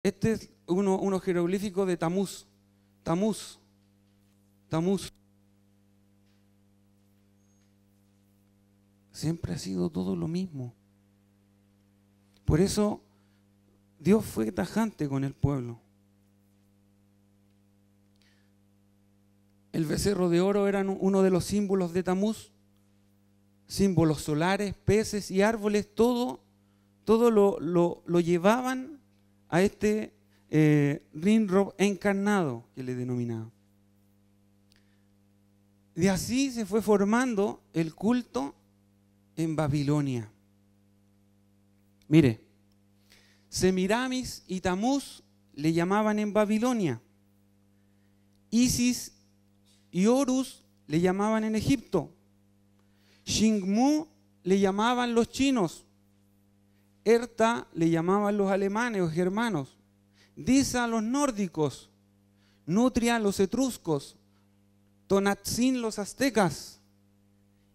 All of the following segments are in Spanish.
Este es unos jeroglíficos de Tamuz. Tamuz. Tamuz. Siempre ha sido todo lo mismo. Por eso Dios fue tajante con el pueblo. El becerro de oro era uno de los símbolos de Tamuz. Símbolos solares, peces y árboles, todo lo llevaban a este Rinrob encarnado, que le denominaban. De así se fue formando el culto en Babilonia. Mire, Semiramis y Tamuz le llamaban en Babilonia. Isis y Horus le llamaban en Egipto. Shingmu le llamaban los chinos. Erta le llamaban los alemanes o germanos. Disa los nórdicos. Nutria los etruscos. Tonatzin los aztecas.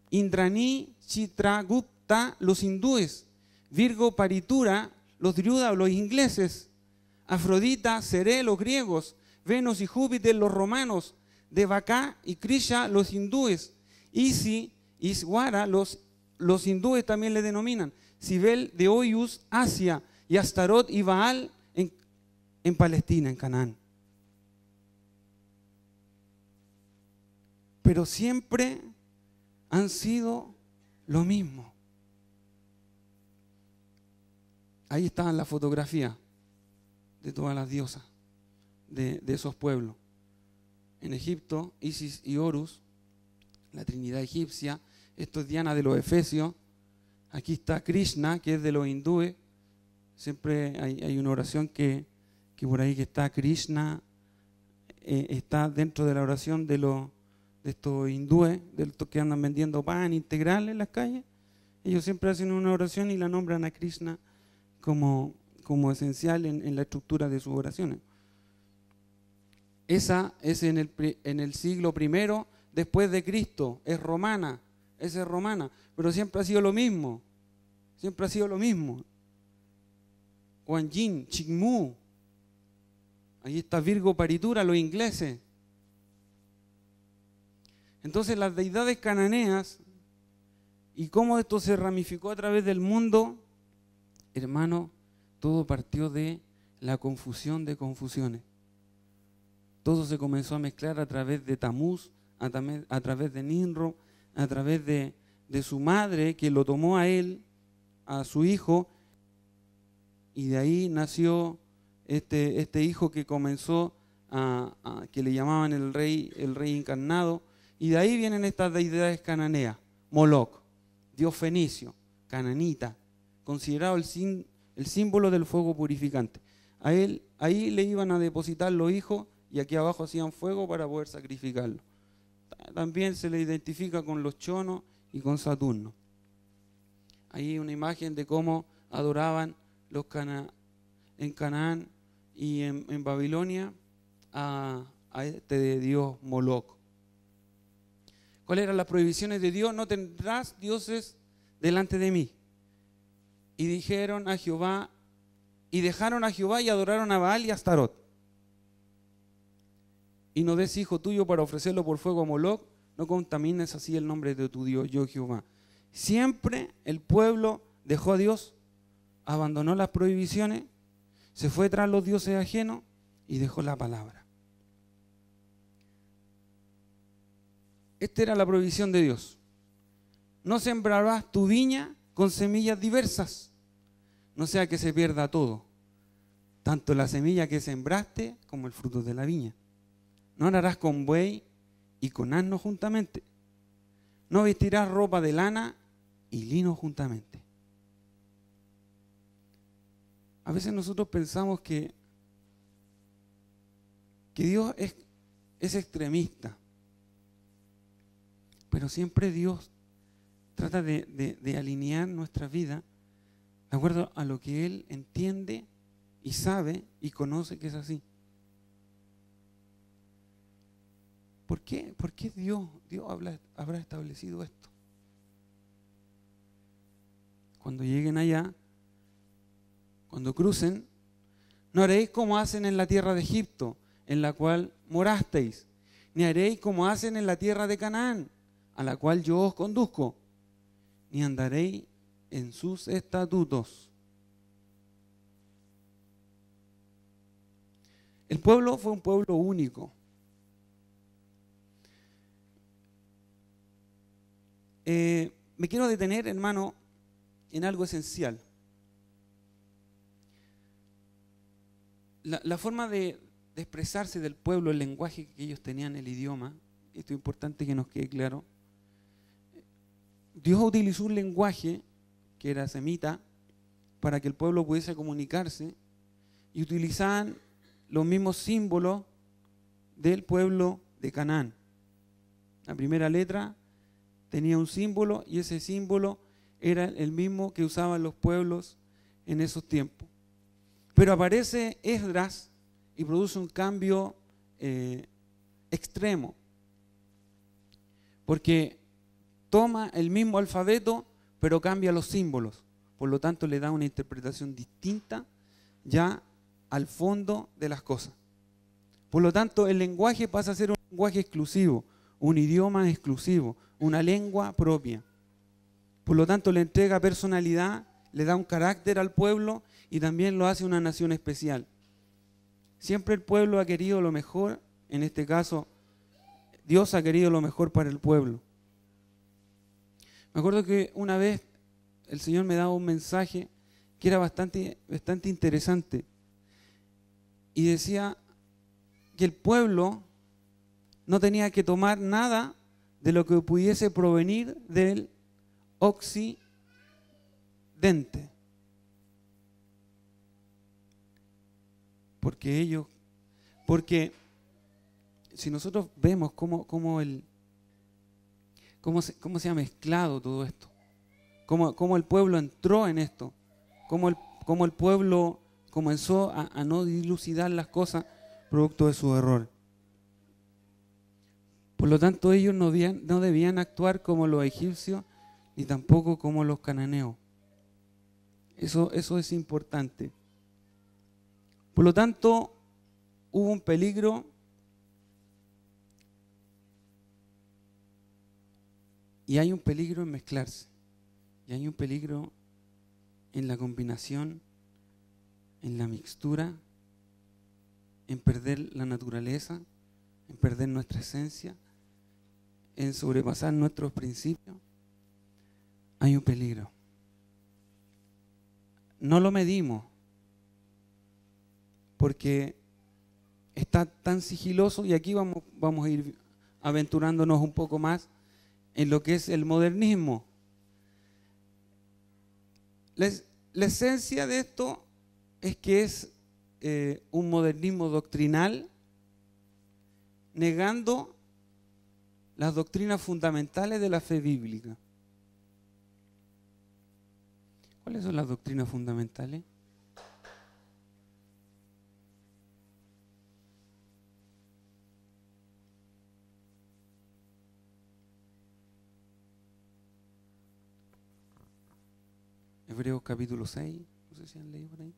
Indrani Chitragupta los hindúes. Virgo Paritura los Driuda o los ingleses. Afrodita, Seré los griegos. Venus y Júpiter los romanos. Devacá y Krisha los hindúes. Isi, Iswara los hindúes también le denominan. Sibel de Oyus, Asia, y Astarot y Baal en Palestina, en Canaán. Pero siempre han sido lo mismo. Ahí estaban las fotografías de todas las diosas de esos pueblos. En Egipto, Isis y Horus, la Trinidad egipcia. Esto es Diana de los Efesios. Aquí está Krishna, que es de los hindúes. Siempre hay una oración que por ahí que está Krishna, está dentro de la oración de estos hindúes, de estos que andan vendiendo pan integral en las calles. Ellos siempre hacen una oración y la nombran a Krishna como esencial en la estructura de sus oraciones. Esa es en el siglo I después de Cristo, es romana, esa es romana, pero siempre ha sido lo mismo, siempre ha sido lo mismo. Guanyin, Chigmu, ahí está Virgo Paritura, los ingleses. Entonces las deidades cananeas y cómo esto se ramificó a través del mundo, hermano, todo partió de la confusión de confusiones. Todo se comenzó a mezclar a través de Tamuz, a través de Nimrod, a través de su madre que lo tomó a él, a su hijo, y de ahí nació este hijo que comenzó que le llamaban el rey encarnado, y de ahí vienen estas deidades cananeas. Moloc, dios fenicio, cananita, considerado el símbolo del fuego purificante. Ahí le iban a depositar los hijos y aquí abajo hacían fuego para poder sacrificarlo. También se le identifica con los chonos y con Saturno. Ahí una imagen de cómo adoraban en Canaán y en Babilonia a este dios Moloc. ¿Cuáles eran las prohibiciones de Dios? No tendrás dioses delante de mí. Y dijeron a Jehová, y dejaron a Jehová y adoraron a Baal y a Astarot. Y no des hijo tuyo para ofrecerlo por fuego a Moloc, no contamines así el nombre de tu Dios, yo Jehová. Siempre el pueblo dejó a Dios, abandonó las prohibiciones, se fue tras los dioses ajenos y dejó la palabra. Esta era la prohibición de Dios. No sembrarás tu viña con semillas diversas, no sea que se pierda todo, tanto la semilla que sembraste como el fruto de la viña. No ararás con buey y con asno juntamente. No vestirás ropa de lana y lino juntamente. A veces nosotros pensamos que Dios es extremista, pero siempre Dios trata de alinear nuestra vida de acuerdo a lo que Él entiende y sabe y conoce que es así. ¿Por qué Dios habrá establecido esto? Cuando lleguen allá, cuando crucen, No haréis como hacen en la tierra de Egipto, en la cual morasteis, ni haréis como hacen en la tierra de Canaán, a la cual yo os conduzco, ni andaréis en sus estatutos. El pueblo fue un pueblo único. Me quiero detener, hermano, en algo esencial. La forma de expresarse del pueblo, el lenguaje que ellos tenían, el idioma, esto es importante que nos quede claro. Dios utilizó un lenguaje que era semita para que el pueblo pudiese comunicarse y utilizaban los mismos símbolos del pueblo de Canaán. La primera letra tenía un símbolo y ese símbolo era el mismo que usaban los pueblos en esos tiempos. Pero aparece Esdras y produce un cambio extremo, porque toma el mismo alfabeto pero cambia los símbolos, por lo tanto le da una interpretación distinta ya al fondo de las cosas. Por lo tanto, el lenguaje pasa a ser un lenguaje exclusivo, un idioma exclusivo, una lengua propia. Por lo tanto, le entrega personalidad, le da un carácter al pueblo y también lo hace una nación especial. Siempre el pueblo ha querido lo mejor, en este caso, Dios ha querido lo mejor para el pueblo. Me acuerdo que una vez el Señor me daba un mensaje que era bastante interesante y decía que el pueblo no tenía que tomar nada de lo que pudiese provenir del occidente. Porque si nosotros vemos cómo se ha mezclado todo esto, cómo el pueblo entró en esto, cómo el pueblo comenzó a no dilucidar las cosas producto de su error. Por lo tanto, ellos no debían actuar como los egipcios ni tampoco como los cananeos. Eso es importante. Por lo tanto, hubo un peligro y hay un peligro en mezclarse. Y hay un peligro en la combinación, en la mixtura, en perder la naturaleza, en perder nuestra esencia, en sobrepasar nuestros principios. Hay un peligro. No lo medimos porque está tan sigiloso y aquí vamos a ir aventurándonos un poco más en lo que es el modernismo. La esencia de esto es que es un modernismo doctrinal negando las doctrinas fundamentales de la fe bíblica. ¿Cuáles son las doctrinas fundamentales? Hebreos capítulo 6, no sé si han leído por ahí.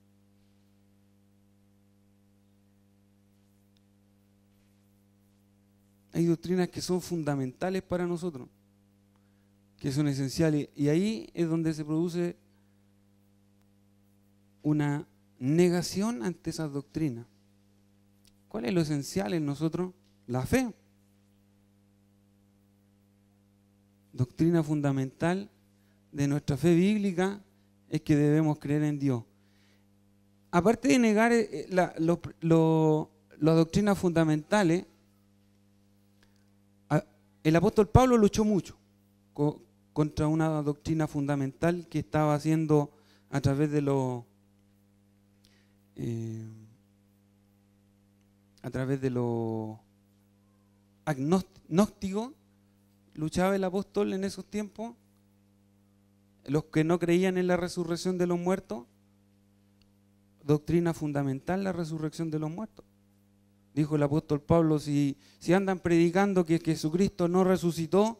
Hay doctrinas que son fundamentales para nosotros, que son esenciales, y ahí es donde se produce una negación ante esas doctrinas. ¿Cuál es lo esencial en nosotros? La fe. Doctrina fundamental de nuestra fe bíblica es que debemos creer en Dios. Aparte de negar las doctrinas fundamentales, el apóstol Pablo luchó mucho contra una doctrina fundamental que estaba haciendo a través de los agnósticos. Luchaba el apóstol en esos tiempos, los que no creían en la resurrección de los muertos. Doctrina fundamental, la resurrección de los muertos. Dijo el apóstol Pablo, si andan predicando que Jesucristo no resucitó,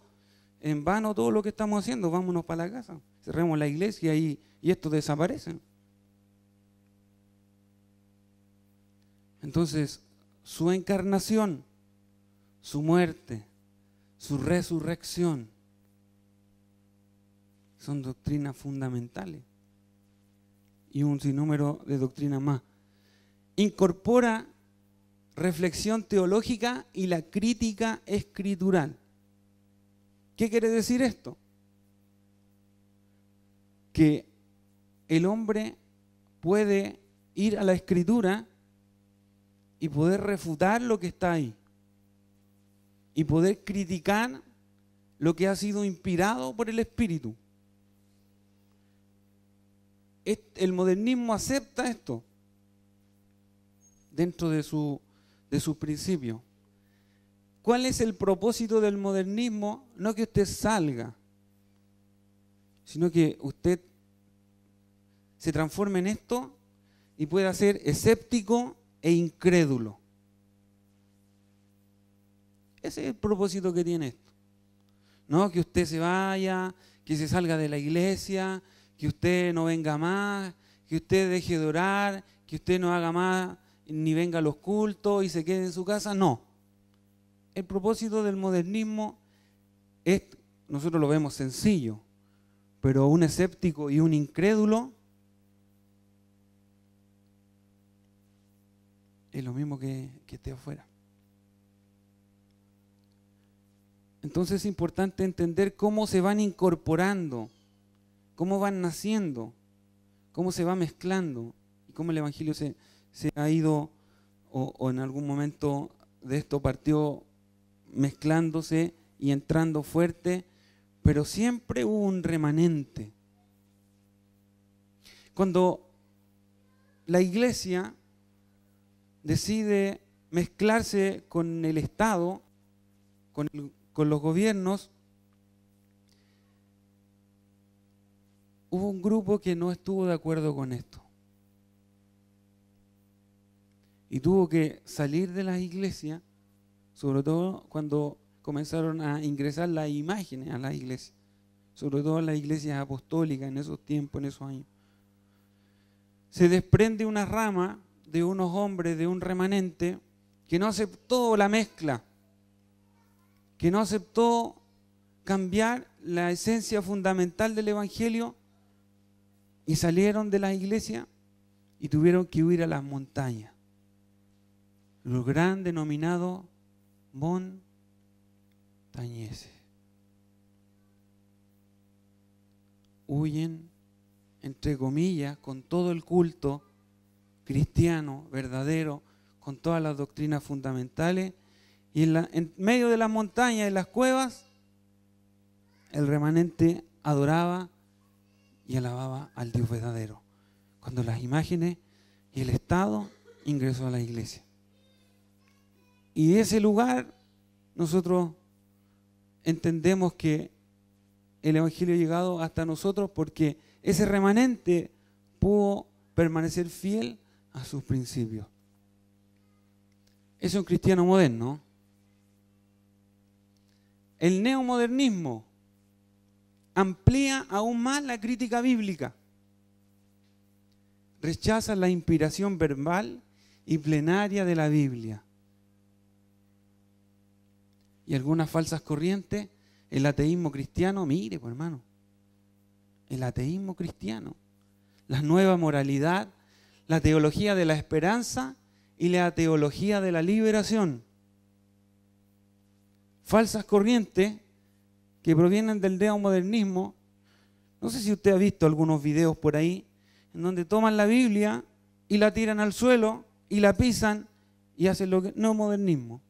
en vano todo lo que estamos haciendo, vámonos para la casa, cerremos la iglesia y esto desaparece. Entonces, su encarnación, su muerte, su resurrección, son doctrinas fundamentales. Y un sinnúmero de doctrinas más. Incorpora reflexión teológica y la crítica escritural. ¿Qué quiere decir esto? Que el hombre puede ir a la Escritura y poder refutar lo que está ahí. Y poder criticar lo que ha sido inspirado por el Espíritu. El modernismo acepta esto dentro de sus principios. ¿Cuál es el propósito del modernismo? No que usted salga, sino que usted se transforme en esto y pueda ser escéptico e incrédulo. Ese es el propósito que tiene esto. No que usted se vaya, que se salga de la iglesia, que usted no venga más, que usted deje de orar, que usted no haga más, ni venga a los cultos y se quede en su casa. No. El propósito del modernismo es, nosotros lo vemos sencillo, pero un escéptico y un incrédulo es lo mismo que esté afuera. Entonces es importante entender cómo se van incorporando, cómo van naciendo, cómo se va mezclando y cómo el Evangelio se ha ido o en algún momento de esto partió mezclándose y entrando fuerte, pero siempre hubo un remanente. Cuando la iglesia decide mezclarse con el Estado, con los gobiernos, hubo un grupo que no estuvo de acuerdo con esto. Y tuvo que salir de las iglesias, sobre todo cuando comenzaron a ingresar las imágenes a las iglesias, sobre todo en las iglesias apostólicas en esos tiempos, en esos años. Se desprende una rama de unos hombres, de un remanente, que no aceptó la mezcla, que no aceptó cambiar la esencia fundamental del Evangelio y salieron de las iglesias y tuvieron que huir a las montañas. Los gran denominados montañeses. Huyen, entre comillas, con todo el culto cristiano, verdadero, con todas las doctrinas fundamentales, y en medio de las montañas, en las cuevas, el remanente adoraba y alababa al Dios verdadero, cuando las imágenes y el Estado ingresó a la iglesia. Y de ese lugar nosotros entendemos que el Evangelio ha llegado hasta nosotros porque ese remanente pudo permanecer fiel a sus principios. Eso es un cristiano moderno. El neomodernismo amplía aún más la crítica bíblica. Rechaza la inspiración verbal y plenaria de la Biblia. Y algunas falsas corrientes, el ateísmo cristiano, mire, pues hermano, el ateísmo cristiano, la nueva moralidad, la teología de la esperanza y la teología de la liberación. Falsas corrientes que provienen del neomodernismo. No sé si usted ha visto algunos videos por ahí en donde toman la Biblia y la tiran al suelo y la pisan y hacen lo que neomodernismo.